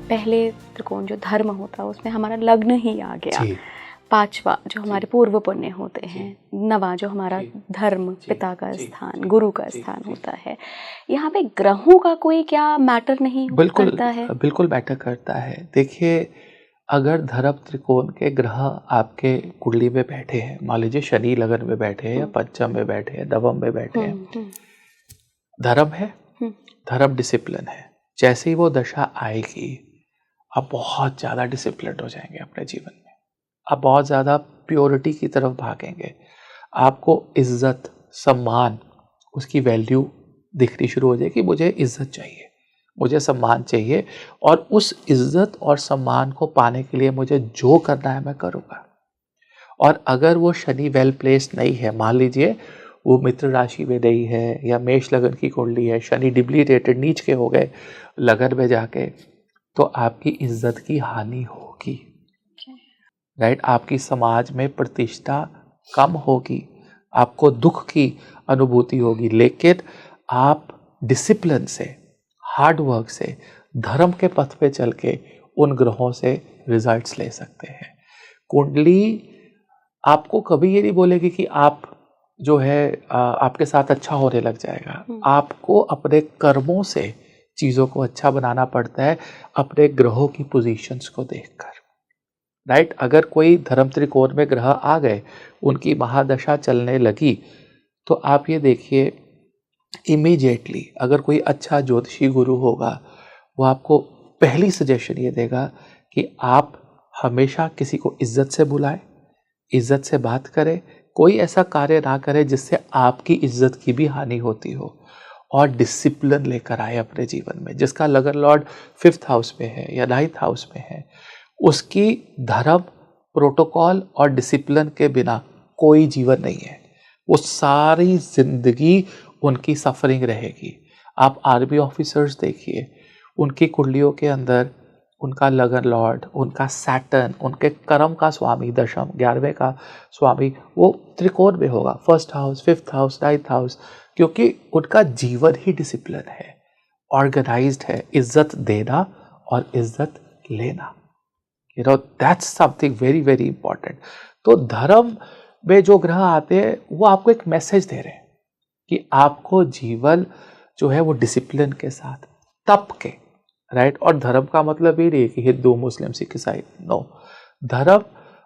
पहले त्रिकोण जो धर्म होता है उसमें हमारा लग्न ही आ गया, जी, 5वां जो हमारे पूर्व पुण्य होते हैं, 9वां जो हमारा धर्म पिता का स्थान, गुरु का स्थान होता है। यहाँ पे ग्रहों का कोई क्या मैटर नहीं बिल्कुल करता है? बिल्कुल मैटर करता है। देखिए, अगर धर्म त्रिकोण के ग्रह आपके कुंडली में बैठे हैं, मान लीजिए शनि लगन में बैठे हैं या पंचम में बैठे हैं, नवम में बैठे हैं, धर्म है, धर्म डिसिप्लिन है, जैसे ही वो दशा आएगी आप बहुत ज़्यादा डिसिप्लिन हो जाएंगे अपने जीवन में, आप बहुत ज़्यादा प्योरिटी की तरफ भागेंगे, आपको इज्जत सम्मान उसकी वैल्यू दिखनी शुरू हो जाएगी। मुझे इज्जत चाहिए, मुझे सम्मान चाहिए, और उस इज्जत और सम्मान को पाने के लिए मुझे जो करना है मैं करूँगा। और अगर वो शनि वेल प्लेस्ड नहीं है, मान लीजिए वो मित्र राशि में नहीं है या मेष लगन की कुंडली है, शनि डिप्लीटेटेड नीच के हो गए लगन में जाके, तो आपकी इज्जत की हानि होगी, राइट। आपकी समाज में प्रतिष्ठा कम होगी, आपको दुख की अनुभूति होगी। लेकिन आप डिसिप्लिन से, हार्ड वर्क से, धर्म के पथ पे चल के उन ग्रहों से रिजल्ट्स ले सकते हैं। कुंडली आपको कभी ये नहीं बोलेगी कि आप जो है आपके साथ अच्छा होने लग जाएगा। आपको अपने कर्मों से चीज़ों को अच्छा बनाना पड़ता है, अपने ग्रहों की पोजीशंस को देखकर, राइट। अगर कोई धर्म त्रिकोण में ग्रह आ गए, उनकी महादशा चलने लगी, तो आप ये देखिए इमीडिएटली अगर कोई अच्छा ज्योतिषी गुरु होगा, वो आपको पहली सजेशन ये देगा कि आप हमेशा किसी को इज्जत से बुलाएं, इज्जत से बात करें, कोई ऐसा कार्य ना करें जिससे आपकी इज्जत की भी हानि होती हो, और डिसिप्लिन लेकर आए अपने जीवन में। जिसका लगन लॉर्ड 5th हाउस में है या 9th हाउस में है, उसकी धर्म, प्रोटोकॉल और डिसिप्लिन के बिना कोई जीवन नहीं है। वो सारी जिंदगी उनकी सफरिंग रहेगी। आप आर्मी ऑफिसर्स देखिए, उनकी कुंडलियों के अंदर उनका लगन लॉर्ड, उनका सैटर्न, उनके कर्म का स्वामी, दशम 11वें का स्वामी, वो त्रिकोण में होगा, 1st house, 5th house, 9th house, क्योंकि उनका जीवन ही डिसिप्लिन है, ऑर्गेनाइज्ड है, इज्जत देना और इज्जत लेना। That's something very very important. तो धर्म में जो ग्रह आते हैं वो आपको एक मैसेज दे रहे हैं कि आपको जीवन जो है वो डिसिप्लिन के साथ, तप के, राइट। और धर्म का मतलब ये नहीं कि हिंदू, मुस्लिम, सिख, ईसाई, नो। धर्म,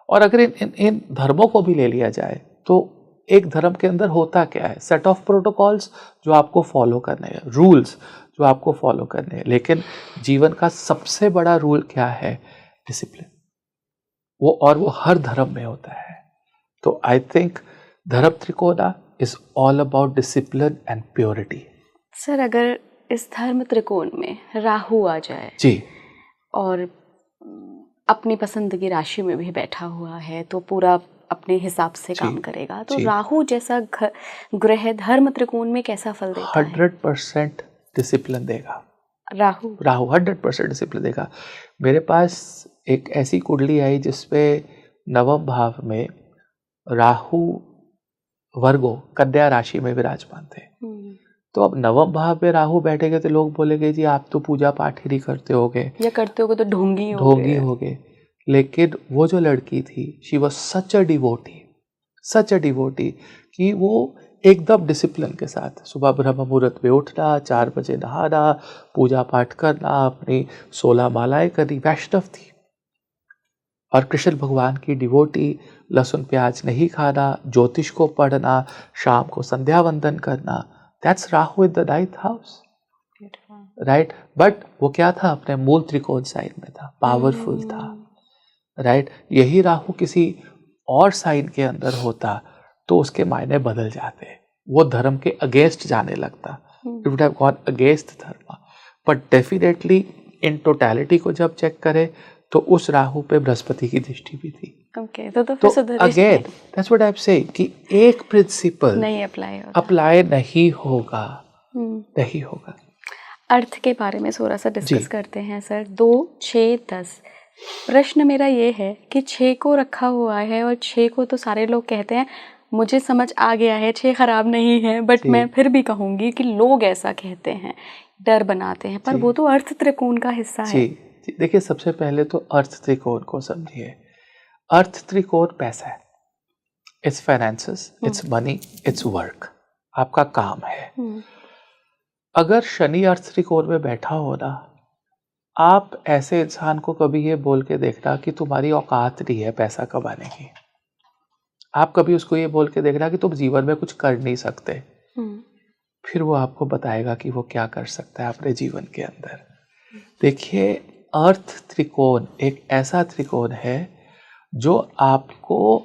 और अगर इन धर्मों को भी ले लिया जाए तो एक धर्म के अंदर होता क्या है, सेट ऑफ प्रोटोकॉल्स जो आपको फॉलो करने हैं, रूल्स जो आपको फॉलो करने हैं। लेकिन जीवन का सबसे बड़ा रूल क्या है, डिसिप्लिन। वो हर धर्म में होता है। तो I think Dharma Trikona is all about discipline and purity. Sir, अगर इस धर्म त्रिकोण में राहु आ जाए जी, और अपनी पसंद की राशि में भी बैठा हुआ है, तो पूरा अपने हिसाब से काम करेगा, तो राहु जैसा ग्रह धर्म त्रिकोण में कैसा फल देता है? 100% डिसिप्लिन देगा। राहु 100% डिसिप्लिन देगा। मेरे पास एक ऐसी कुंडली आई जिसपे नवम भाव में राहु वर्गो कन्या राशि में विराजमान थे। तो अब नवम भाव में राहु बैठेंगे तो लोग बोलेंगे जी आप तो पूजा पाठ ही नहीं करते होगे, या करते होगे तो ढोंगी होगे। लेकिन वो जो लड़की थी, she was such a devotee कि वो एकदम डिसिप्लिन के साथ सुबह ब्रह्म मुहूर्त में उठना, 4 बजे नहाना, पूजा पाठ करना, अपनी 16 मालाएं करनी, वैष्णव थी। और कृष्ण भगवान की डिवोटी, लहसुन प्याज नहीं खाना, ज्योतिष को पढ़ना, शाम को संध्या वंदन करना, that's Rahu in the 9th house, right. But वो क्या था, अपने मूल त्रिकोण साइन में था, पावरफुल था, राइट। यही राहु किसी और साइन के अंदर होता तो उसके मायने बदल जाते, वो धर्म के अगेंस्ट जाने लगता, it would have gone against धर्म। बट डेफिनेटली इन टोटलिटी को जब चेक करें तो उस राहु पे बृहस्पति की दृष्टि भी थी। ओके, तो again that's what I am saying कि एक प्रिंसिपल नहीं अप्लाई नहीं होगा, नहीं होगा। अर्थ के बारे में थोड़ा सा डिस्कस करते हैं सर। 2, 6, 10। प्रश्न मेरा ये है कि 6 को रखा हुआ है, और 6 को तो सारे लोग कहते हैं, मुझे समझ आ गया है 6 खराब नहीं है, बट मैं फिर भी कहूँगी कि लोग ऐसा कहते हैं, डर बनाते हैं, पर वो तो अर्थ त्रिकोण का हिस्सा है। देखिए सबसे पहले तो अर्थ त्रिकोण को समझिए। अर्थ त्रिकोण पैसा है, it's finances, it's money, it's work, आपका काम है। अगर शनि अर्थ त्रिकोण में बैठा हो ना, आप ऐसे इंसान को कभी ये बोल के देखना कि तुम्हारी औकात नहीं है पैसा कमाने की। आप कभी उसको ये बोल के देखना कि तुम जीवन में कुछ कर नहीं सकते, फिर वो आपको बताएगा कि वो क्या कर सकता है अपने जीवन के अंदर। देखिए अर्थ त्रिकोण एक ऐसा त्रिकोण है जो आपको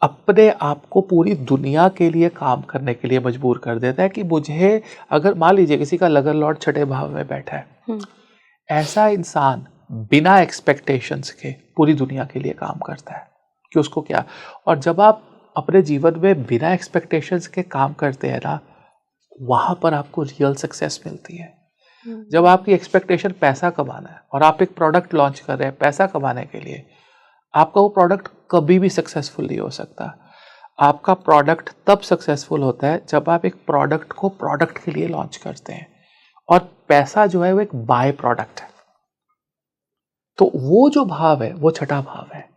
अपने आप को पूरी दुनिया के लिए काम करने के लिए मजबूर कर देता है कि मुझे, अगर मान लीजिए किसी का लगन लॉर्ड छठे भाव में बैठा है, ऐसा इंसान बिना एक्सपेक्टेशंस के पूरी दुनिया के लिए काम करता है कि उसको क्या। और जब आप अपने जीवन में बिना एक्सपेक्टेशंस के काम करते हैं ना, वहां पर आपको रियल सक्सेस मिलती है। जब आपकी एक्सपेक्टेशन पैसा कमाना है और आप एक प्रोडक्ट लॉन्च कर रहे हैं पैसा कमाने के लिए, आपका वो प्रोडक्ट कभी भी सक्सेसफुल नहीं हो सकता। आपका प्रोडक्ट तब सक्सेसफुल होता है जब आप एक प्रोडक्ट को प्रोडक्ट के लिए लॉन्च करते हैं, और पैसा जो है वो एक बाय प्रोडक्ट है। तो वो जो भाव है वो छठा भाव है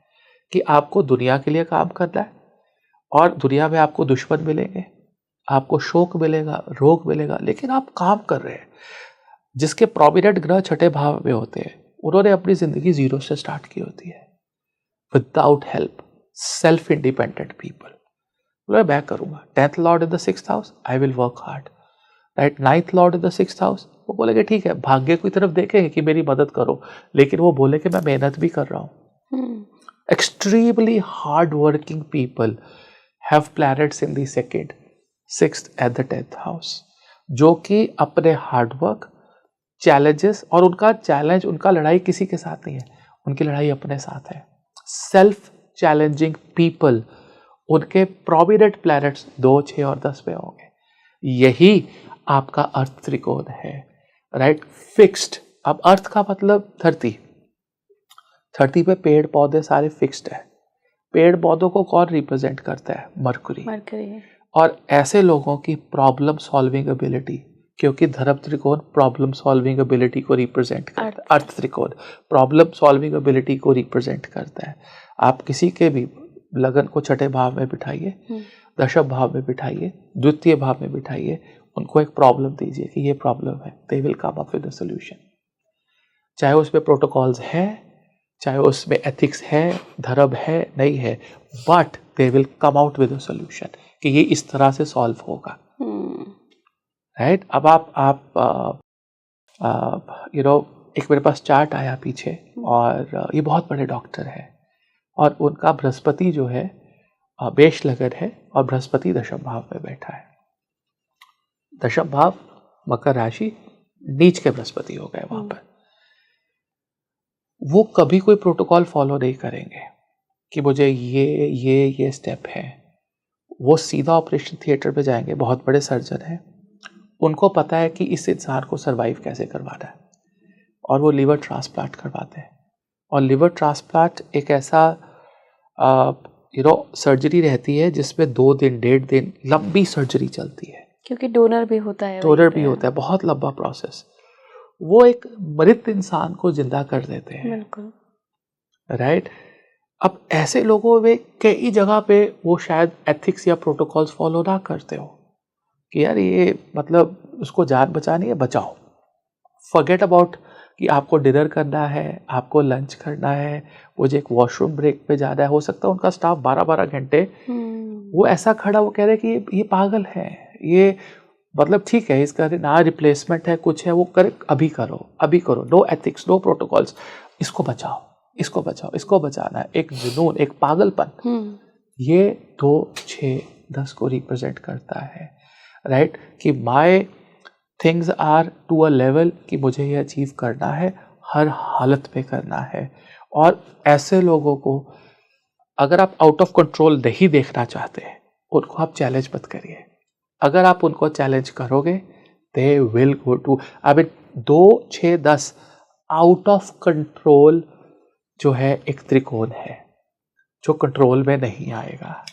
कि आपको दुनिया के लिए काम करना है, और दुनिया में आपको दुश्मन मिलेंगे, आपको शोक मिलेगा, रोग मिलेगा, लेकिन आप काम कर रहे हैं। जिसके प्रोमिनेंट ग्रह छठे भाव में होते हैं उन्होंने अपनी जिंदगी जीरो से स्टार्ट की होती है, without help, self independent people. मैं करूंगा 10th Lord in the 6th house, I will work hard, right. 9th Lord in the 6th house, वो बोलेंगे ठीक है, भाग्य की तरफ देखेंगे कि मेरी मदद करो, लेकिन वो बोले कि मैं मेहनत भी कर रहा हूं। Extremely hard working people have planets in the 2nd, 6th at the 10th house, जो कि अपने हार्डवर्क, चैलेंजेस, और उनका चैलेंज, उनका लड़ाई किसी के साथ नहीं है, उनकी लड़ाई अपने साथ है। सेल्फ चैलेंजिंग पीपल, उनके प्रोमिनेंट प्लैनेट्स 2, 6 और 10 में होंगे। यही आपका अर्थ त्रिकोण है, राइट, फिक्स्ड। अब अर्थ का मतलब धरती, धरती पे पेड़ पौधे सारे फिक्स्ड है। पेड़ पौधों को कौन रिप्रेजेंट करता है? मरकरी। और ऐसे लोगों की प्रॉब्लम सॉल्विंग एबिलिटी, क्योंकि धर्म त्रिकोण प्रॉब्लम सॉल्विंग एबिलिटी को रिप्रेजेंट करता है, अर्थ त्रिकोण प्रॉब्लम सॉल्विंग एबिलिटी को रिप्रेजेंट करता है। आप किसी के भी लगन को छठे भाव में बिठाइए, दशम भाव में बिठाइए, द्वितीय भाव में बिठाइए, उनको एक प्रॉब्लम दीजिए कि ये प्रॉब्लम है, they will come up with a solution. चाहे उसमें प्रोटोकॉल्स है, चाहे उसमें एथिक्स है, धर्म है, नहीं है, but they will come out with a solution कि ये इस तरह से सॉल्व होगा, राइट। अब आप यू नो, एक मेरे पास चार्ट आया पीछे, और ये बहुत बड़े डॉक्टर है, और उनका बृहस्पति जो है बेश लगन है, और बृहस्पति दशम भाव में बैठा है। दशम भाव मकर राशि, नीच के बृहस्पति हो गए वहां पर। वो कभी कोई प्रोटोकॉल फॉलो नहीं करेंगे कि मुझे ये स्टेप है। वो सीधा ऑपरेशन थिएटर पे जाएंगे, बहुत बड़े सर्जन हैं, उनको पता है कि इस इंसान को सरवाइव कैसे करवाना है, और वो लिवर ट्रांसप्लांट करवाते हैं। और लिवर ट्रांसप्लांट एक ऐसा सर्जरी रहती है जिसमें 2 दिन 1.5 दिन लंबी सर्जरी चलती है, क्योंकि डोनर भी होता है, बहुत लंबा प्रोसेस। वो एक मृत इंसान को जिंदा कर देते हैं, बिल्कुल, राइट। अब ऐसे लोगों में कई जगह पे वो शायद एथिक्स या प्रोटोकॉल्स फॉलो ना करते हो कि यार ये मतलब उसको जान बचानी है, बचाओ, फॉरगेट अबाउट कि आपको डिनर करना है, आपको लंच करना है, मुझे एक वॉशरूम ब्रेक पे जाना है। हो सकता है उनका स्टाफ 12-12 घंटे वो ऐसा खड़ा, वो कह रहे हैं कि ये पागल है, ये मतलब ठीक है, इसका ना रिप्लेसमेंट है, कुछ है, वो कर, अभी करो, नो एथिक्स, नो प्रोटोकॉल्स, इसको बचाओ, इसको बचाना है। एक जुनून, एक पागलपन, ये 2, 6, 10 को रिप्रेजेंट करता है, राइट, कि my things are to a level कि मुझे ये अचीव करना है, हर हालत में करना है। और ऐसे लोगों को अगर आप आउट ऑफ कंट्रोल नहीं देखना चाहते, उनको आप चैलेंज मत करिए। अगर आप उनको चैलेंज करोगे, they will go to, I mean 2, 6, 10 out of control जो है एक त्रिकोण है जो कंट्रोल में नहीं आएगा।